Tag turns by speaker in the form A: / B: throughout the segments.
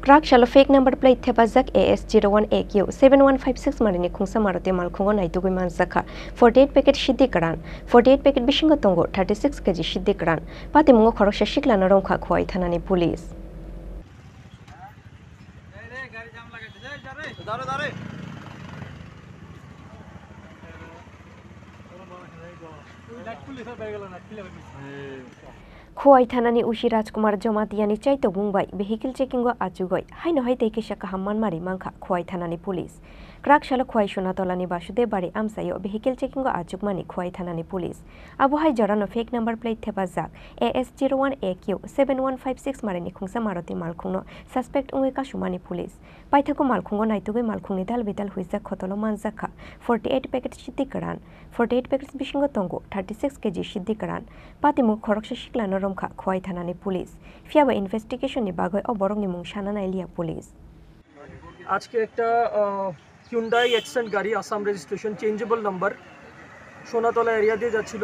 A: Krak shalo fake number plate thepajak AS01AQ 7156 marini khungsa maruti malkhungo naitugui manjaka 48 packet siddikaran 48 packet bisingo tongo 36 kg siddikaran patimungo khoroksa siklana rongkha khwai thanani police Khwai thanani usi Rajkumar Jomatiyani chaito bungbai vehicle checking go achugoi haino hai teike shaka hamman mari mangkha Khwai thanani police Krak shalo Khwai Sonatolani Basudev bari amsayo vehicle checking go achugmani Khwai thanani police Abu hai jorano fake number plate thepajak AS01AQ 7156 marini khungsa maruti malkhungno suspect ungoi kasumani police paithako malkhungo naitugoi malkhungni dal bidal huijak khotolo manjakha 48 packet siddikaran 48 packets bisingo tongo 36 kg siddikaran patimu khoroksa siklano romkha Khwai thanani police fiaba investigation ni bagoi oborongni mung sana nailia police
B: আজকে একটা Hyundai Accent গাড়ি Assam registration changeable number Sonatala area দিয়ে যাচ্ছিল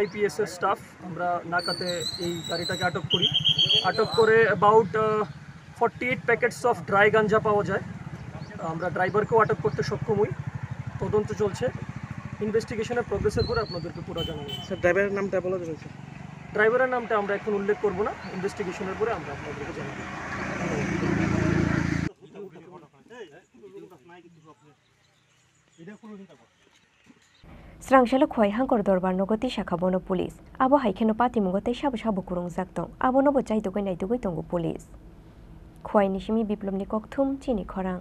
B: YPS এর staff আমরা নাকাতে এই গাড়িটাকে আটক করে অ্যাবাউট 48 প্যাকেটস অফ ড্রাই গাঞ্জা পাওয়া যায় আমরা ড্রাইভারকেও আটক করতে সক্ষম হই তদন্ত চলছে ইনভেস্টিগেশনের প্রোগ্রেসের পরে আপনাদেরকে পুরো জানাবো
C: স্যার ড্রাইভারের নামটা বলা যাবে স্যার
B: ড্রাইভারের নামটা আমরা এখন উল্লেখ করব না ইনভেস্টিগেশনের পরে আমরা আপনাদেরকে জানাবো
A: Srangshalo Khwai hangkor dorbar nogoti shakha bono police abo haikeno patimungo tei sabu sabu kurung jaktong abo nobo chaitugoi naitugoi tongo police Khwai nishimi biplomni kokthum chini khorang